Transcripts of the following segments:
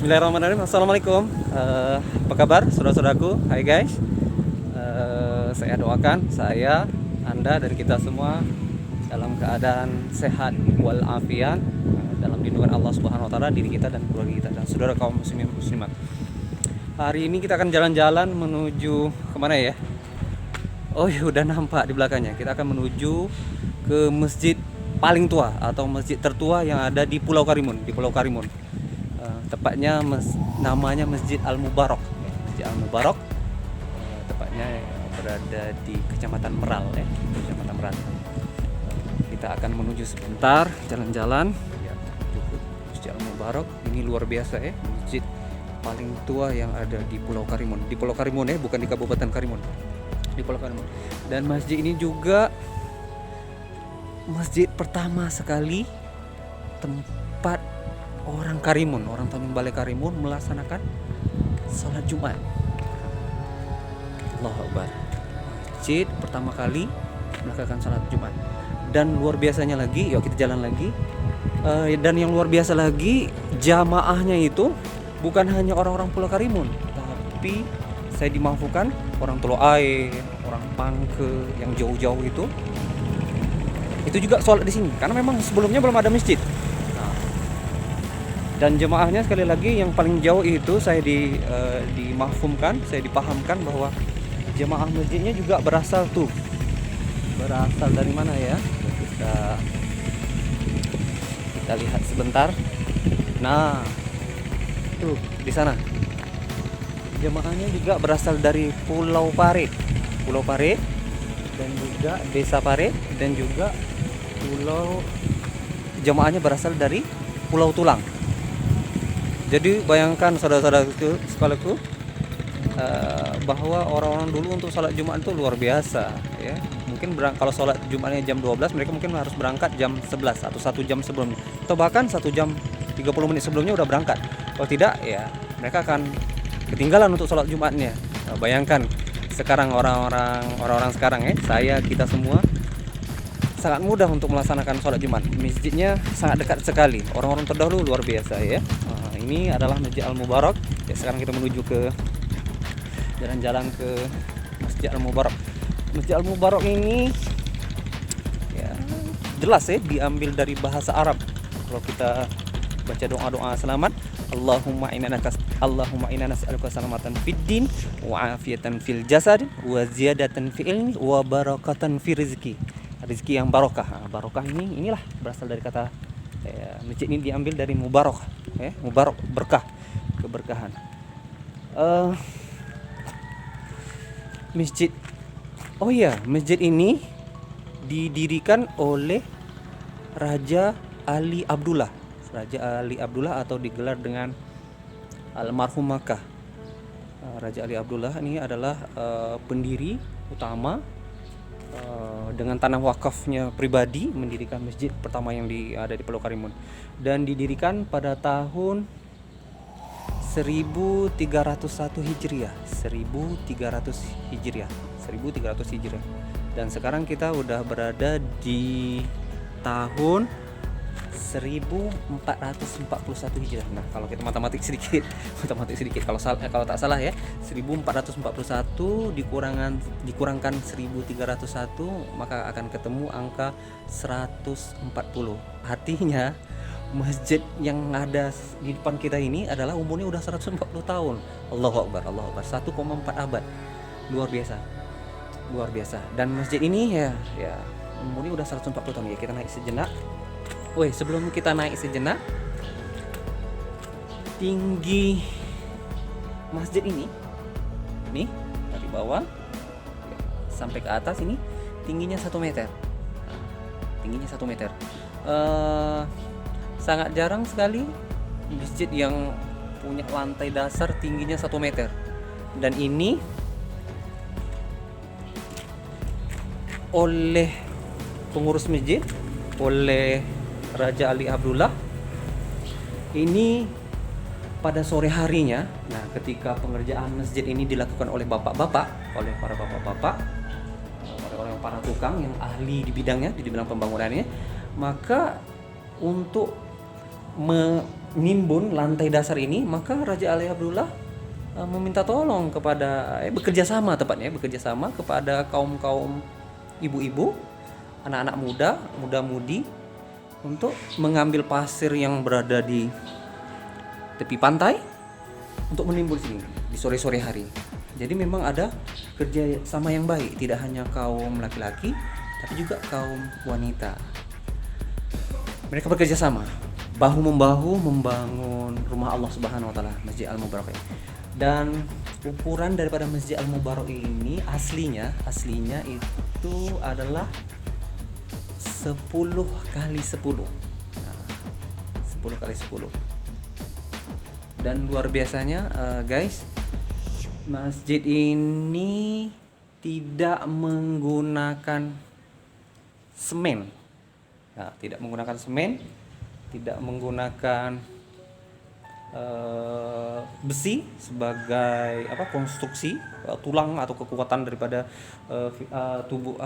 Bismillahirrahmanirrahim. Assalamualaikum. Apa kabar saudara-saudaraku? Hai guys. Saya doakan saya, Anda dan kita semua dalam keadaan sehat walafiat, dalam lindungan Allah Subhanahu wa taala, diri kita dan keluarga kita dan saudara kaum muslimin muslimat. Hari ini kita akan jalan-jalan menuju kemana ya? Oh ya, udah nampak di belakangnya. Kita akan menuju ke masjid paling tua atau masjid tertua yang ada di Pulau Karimun, tepatnya namanya Masjid Al-Mubarak. Masjid Al-Mubarak tepatnya berada di Kecamatan Meral ya, Kecamatan Meral. Kita akan menuju sebentar jalan-jalan ya, cukup. Masjid Al-Mubarak ini luar biasa ya, masjid paling tua yang ada di Pulau Karimun. Di Pulau Karimun ya, bukan di Kabupaten Karimun. Di Pulau Karimun. Dan masjid ini juga masjid pertama sekali tempat orang Karimun, orang Tanjung Balai Karimun melaksanakan sholat Jumat. Allahu Akbar. Masjid pertama kali melakukan sholat Jumat. Dan luar biasanya lagi, yuk kita jalan lagi. Dan yang luar biasa lagi, jamaahnya itu bukan hanya orang-orang Pulau Karimun, tapi saya dimampukan orang Teluk Air, orang Pangke yang jauh-jauh itu juga sholat di sini. Karena memang sebelumnya belum ada masjid. Dan jemaahnya sekali lagi yang paling jauh itu saya dimafhumkan, saya dipahamkan bahwa jemaah masjidnya juga berasal dari mana ya? Kita lihat sebentar. Nah, tuh di sana. Jemaahnya juga berasal dari Pulau Pare dan juga Desa Pare dan juga jemaahnya berasal dari Pulau Tulang. Jadi bayangkan saudara-saudaraku sekaliku, bahwa orang-orang dulu untuk sholat Jumat itu luar biasa ya. Mungkin kalau sholat Jumatnya jam 12, mereka mungkin harus berangkat jam 11 atau 1 jam sebelumnya, atau bahkan 1 jam 30 menit sebelumnya udah berangkat. Kalau tidak ya mereka akan ketinggalan untuk sholat Jumatnya. Nah, bayangkan sekarang orang-orang sekarang ya, kita semua sangat mudah untuk melaksanakan sholat Jumat. Masjidnya sangat dekat sekali. Orang-orang terdahulu luar biasa ya. Ini adalah Masjid Al-Mubarak. Ya, sekarang kita menuju ke jalan-jalan ke Masjid Al-Mubarak. Masjid Al-Mubarak ini ya jelas ya diambil dari bahasa Arab. Kalau kita baca doa-doa selamat, Allahumma inna nas'aluka salamatan fid din wa afiatan fil jasad wa ziyadatan fil ilmi wa barakatan fi rizki. Rizki yang barokah. Barokah inilah berasal dari kata masjid ini diambil dari mubarak ya, mubarak berkah, keberkahan. Masjid ini didirikan oleh Raja Ali Abdullah atau digelar dengan Almarhum Makkah. Raja Ali Abdullah ini adalah pendiri utama dengan tanah wakafnya pribadi mendirikan masjid pertama yang ada di Pulau Karimun, dan didirikan pada tahun 1301 Hijriah. Dan sekarang kita udah berada di tahun 1441 Hijriah. Nah, kalau kita matematik sedikit kalau tak salah ya, 1441 dikurangkan 1301 maka akan ketemu angka 140. Artinya masjid yang ada di depan kita ini adalah umurnya udah 140 tahun. Allahu Akbar, 1,4 abad. Luar biasa. Dan masjid ini ya umurnya udah 140 tahun ya. Kita naik sejenak. Sebelum kita naik sejenak, tinggi masjid ini nih dari bawah sampai ke atas ini tingginya 1 meter. Sangat jarang sekali masjid yang punya lantai dasar tingginya 1 meter. Dan ini oleh pengurus masjid, oleh Raja Ali Abdullah ini pada sore harinya. Nah, ketika pengerjaan masjid ini dilakukan oleh para bapak-bapak, oleh para tukang yang ahli di bidangnya, di bidang pembangunannya, maka untuk nimbun lantai dasar ini, maka Raja Ali Abdullah meminta tolong kepada bekerja sama tepatnya, bekerja sama kepada kaum-kaum ibu-ibu, anak-anak muda, muda-mudi untuk mengambil pasir yang berada di tepi pantai untuk menimbun sini di sore-sore hari. Jadi memang ada kerja sama yang baik, tidak hanya kaum laki-laki tapi juga kaum wanita. Mereka bekerja sama, bahu-membahu membangun rumah Allah Subhanahu wa taala, Masjid Al-Mubarak. Dan ukuran daripada Masjid Al-Mubarak ini aslinya itu adalah 10 kali 10. Nah, 10 kali 10. Dan luar biasanya guys, masjid ini tidak menggunakan semen. Nah, tidak menggunakan semen, tidak menggunakan besi sebagai konstruksi tulang atau kekuatan daripada tubuh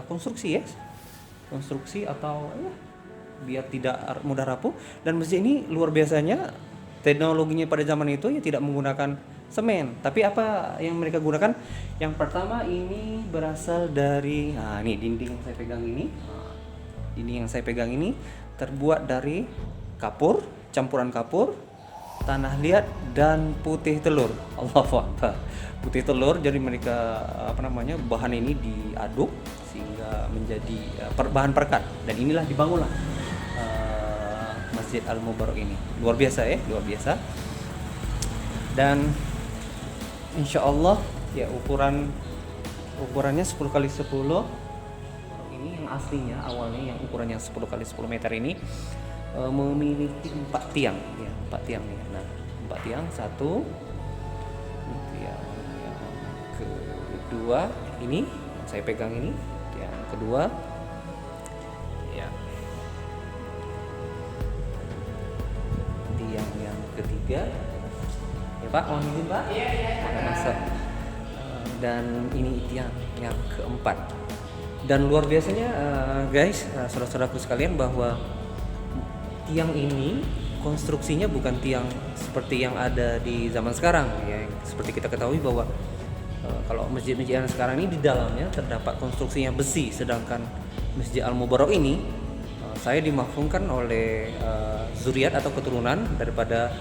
konstruksi ya. Konstruksi atau biar tidak mudah rapuh. Dan masjid ini luar biasanya teknologinya pada zaman itu ya tidak menggunakan semen, tapi apa yang mereka gunakan? Yang pertama ini berasal dari ini dinding yang saya pegang ini. Dinding yang saya pegang ini terbuat dari kapur, campuran kapur, tanah liat dan putih telur. Allahu Akbar. Putih telur, jadi mereka bahan ini diaduk sehingga menjadi bahan perekat, dan inilah dibangunlah Masjid Al-Mubarak ini. Luar biasa ya, luar biasa. Dan insya Allah ya ukurannya 10 kali 10. Ini yang aslinya awalnya yang ukurannya 10 kali 10 meter ini memiliki 4 tiang ya, 4 tiang nih. Nah, 4 tiang, satu tiang yang kedua ini saya pegang ini, tiang kedua ya, tiang yang ketiga ya Pak, mohon izin Pak. Masuk. Dan ini tiang yang keempat. Dan luar biasanya guys, saudara-saudaraku sekalian, bahwa tiang ini konstruksinya bukan tiang seperti yang ada di zaman sekarang ya. Seperti kita ketahui bahwa kalau masjid-masjid yang sekarang ini di dalamnya terdapat konstruksinya besi, sedangkan Masjid Al-Mubarak ini saya dimafhumkan oleh zuriat atau keturunan daripada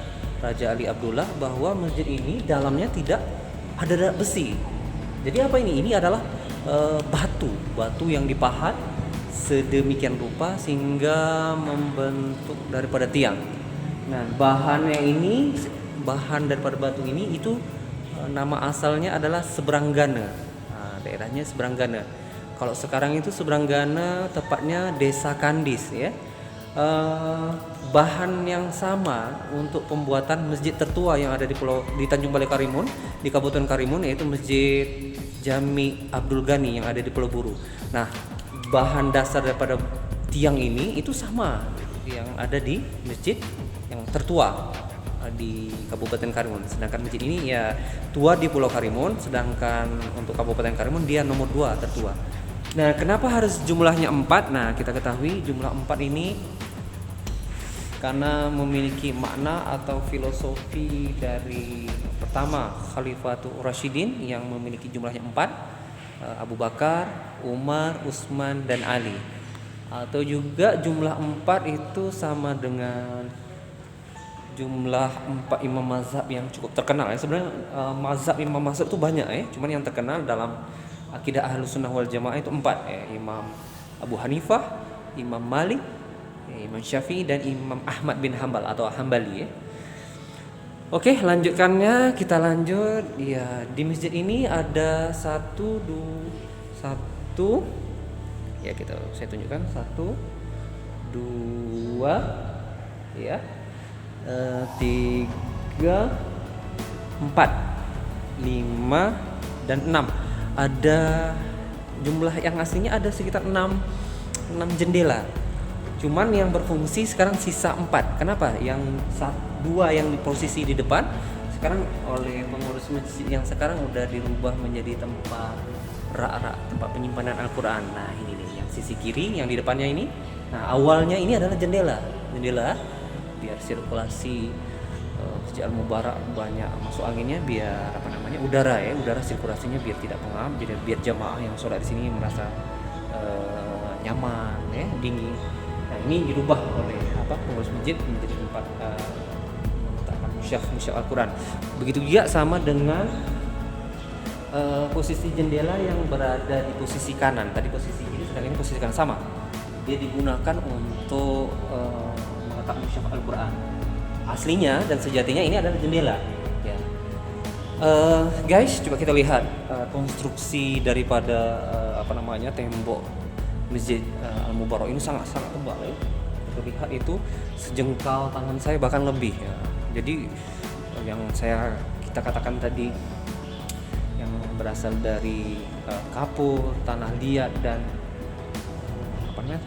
Raja Ali Abdullah bahwa masjid ini dalamnya tidak ada besi. Jadi apa ini? Ini adalah batu yang dipahat sedemikian rupa sehingga membentuk daripada tiang. Nah, bahan daripada batu ini itu nama asalnya adalah Sebranggana. Nah, daerahnya Sebranggana. Kalau sekarang itu Sebranggana tepatnya Desa Kandis ya. Bahan yang sama untuk pembuatan masjid tertua yang ada di Tanjung Balai Karimun, di Kabupaten Karimun, yaitu Masjid Jami Abdul Ghani yang ada di Pulau Buru. Nah, bahan dasar daripada tiang ini itu sama yang ada di masjid yang tertua di Kabupaten Karimun. Sedangkan masjid ini ya tua di Pulau Karimun, sedangkan untuk Kabupaten Karimun dia nomor 2 tertua. Nah, kenapa harus jumlahnya 4? Nah, kita ketahui jumlah 4 ini karena memiliki makna atau filosofi dari pertama Khalifatul Rasyidin yang memiliki jumlahnya 4, Abu Bakar, Umar, Utsman dan Ali. Atau juga jumlah 4 itu sama dengan jumlah 4 imam mazhab yang cukup terkenal ya. Sebenarnya imam mazhab itu banyak ya, cuman yang terkenal dalam akidah Ahlussunnah wal Jamaah itu 4 ya, Imam Abu Hanifah, Imam Malik, Imam Syafi'i dan Imam Ahmad bin Hambal atau Hambali ya. Oke, lanjutkannya kita lanjut ya. Di masjid ini ada satu ya, saya tunjukkan 1 2 ya, 3 4 5 dan 6. Ada jumlah yang aslinya ada sekitar 6 jendela. Cuman yang berfungsi sekarang sisa 4. Kenapa? Yang 2 yang di posisi di depan sekarang oleh pengurus masjid yang sekarang udah dirubah menjadi tempat rak-rak, tempat penyimpanan Al-Qur'an. Nah, ini nih yang sisi kiri yang di depannya ini. Nah, awalnya ini adalah jendela biar sirkulasi Masjid Al-Mubarak banyak masuk anginnya, biar udara sirkulasinya biar tidak pengap, biar jamaah yang sholat di sini merasa nyaman ya, dingin. Nah, ini dirubah oleh pengurus masjid menjadi tempat meletakkan mushaf Al-Quran. Begitu juga sama dengan posisi jendela yang berada di posisi kanan. Tadi posisi kiri, sedang ini posisi kanan, sama. Dia digunakan untuk meletak mushaf Al-Quran. Aslinya dan sejatinya ini adalah jendela. Ya. Guys, coba kita lihat konstruksi daripada tembok Masjid Al-Mubarak ini sangat-sangat tebal ya. Terlihat itu sejengkal tangan saya, bahkan lebih ya. Jadi yang kita katakan tadi yang berasal dari kapur, tanah liat dan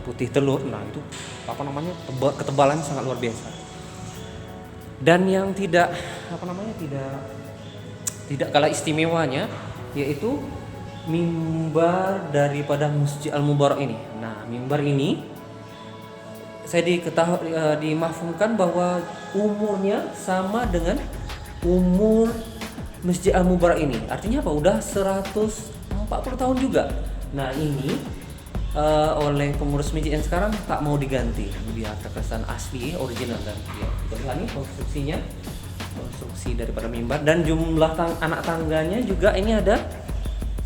putih telur. Nah, itu ketebalannya sangat luar biasa. Dan yang tidak kalah istimewanya yaitu mimbar daripada Masjid Al-Mubarak ini. Nah, mimbar ini saya dimafhumkan bahwa umurnya sama dengan umur Masjid Al-Mubarak ini. Artinya apa? Udah 140 tahun juga. Nah, ini oleh pengurus masjid yang sekarang tak mau diganti, biar terkesan asli, original. Dan ya, kita lihat nih konstruksi daripada mimbar, dan jumlah anak tangganya juga ini ada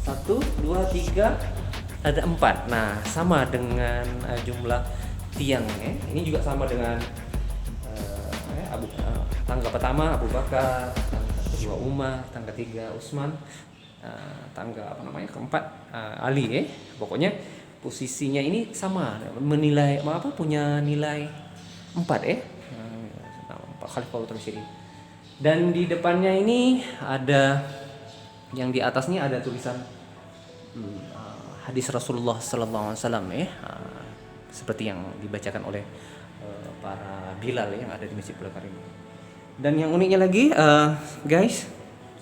1, 2, 3, ada 4. Nah, sama dengan jumlah tiang ya. Ini juga sama dengan tangga pertama Abu Bakar, tangga kedua Umar, tangga 3 Utsman, tangga keempat Ali ya. Pokoknya posisinya ini sama, punya nilai 4 ya. 4 Khalifah Rasyidin. Dan di depannya ini ada, yang di atasnya ada tulisan hadis Rasulullah sallallahu alaihi wasallam ya. Seperti yang dibacakan oleh para Bilal yang ada di Masjid Belakar ini. Dan yang uniknya lagi guys,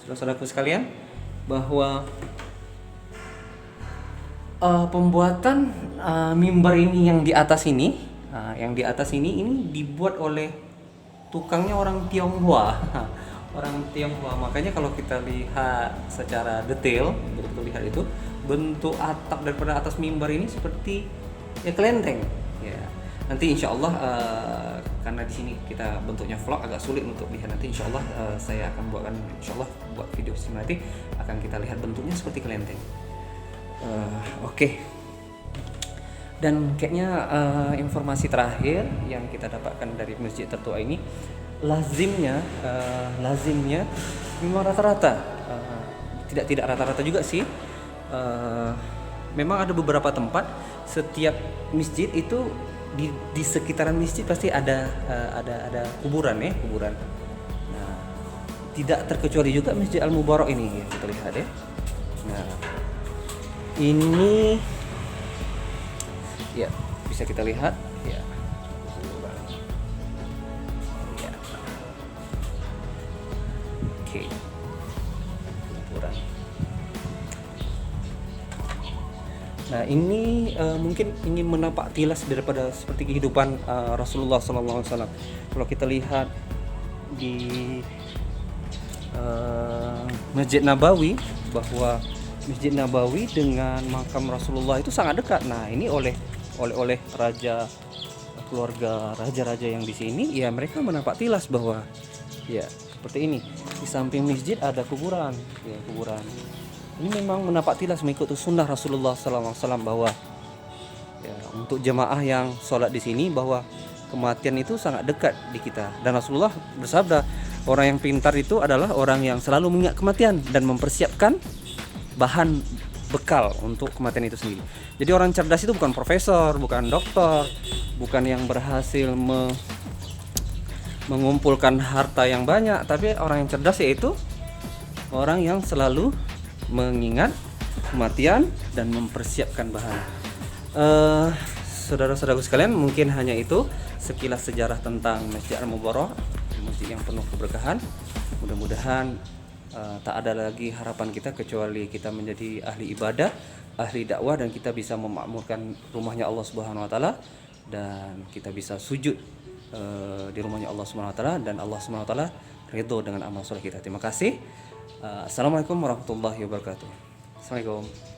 saudara-saudaraku sekalian, bahwa pembuatan mimbar ini yang di atas ini ini dibuat oleh tukangnya orang Tionghoa. Orang Tionghoa. Makanya kalau kita lihat secara detail, betul lihat itu bentuk atap daripada atas mimbar ini seperti ya kelenteng. Ya. Nanti insya Allah karena di sini kita bentuknya vlog agak sulit untuk lihat, nanti insya Allah saya akan buat video nanti akan kita lihat bentuknya seperti kelenteng. Oke. Dan kayaknya informasi terakhir yang kita dapatkan dari masjid tertua ini, lazimnya memang rata-rata, tidak rata-rata juga sih. Memang ada beberapa tempat, setiap masjid itu di sekitaran masjid pasti ada kuburan ya, kuburan. Nah, tidak terkecuali juga Masjid Al-Mubarak ini ya, kita lihat ya. Nah, ini ya bisa kita lihat ya. Oke. Kuburan. Nah, ini mungkin ingin menapak tilas daripada seperti kehidupan Rasulullah SAW. Kalau kita lihat di Masjid Nabawi, bahwa Masjid Nabawi dengan makam Rasulullah itu sangat dekat. Nah, ini oleh keluarga raja-raja yang di sini, ya mereka menapak tilas bahwa ya seperti ini. Di samping masjid ada kuburan, ya kuburan. Ini memang menapak tilas mengikuti sunnah Rasulullah SAW bahwa ya, untuk jemaah yang sholat di sini bahwa kematian itu sangat dekat di kita. Dan Rasulullah bersabda, orang yang pintar itu adalah orang yang selalu mengingat kematian dan mempersiapkan bahan bekal untuk kematian itu sendiri. Jadi orang cerdas itu bukan profesor, bukan dokter, bukan yang berhasil mengumpulkan harta yang banyak, tapi orang yang cerdas yaitu orang yang selalu mengingat kematian dan mempersiapkan bahan. Saudara-saudaraku sekalian, mungkin hanya itu sekilas sejarah tentang Masjid Al-Mubarak, masjid yang penuh keberkahan. Mudah-mudahan tak ada lagi harapan kita kecuali kita menjadi ahli ibadah, ahli dakwah, dan kita bisa memakmurkan rumahnya Allah Subhanahu wa taala, dan kita bisa sujud di rumahnya Allah Subhanahu wa taala, dan Allah Subhanahu wa taala ridho dengan amal soleh kita. Terima kasih. Assalamualaikum warahmatullahi wabarakatuh. Assalamualaikum.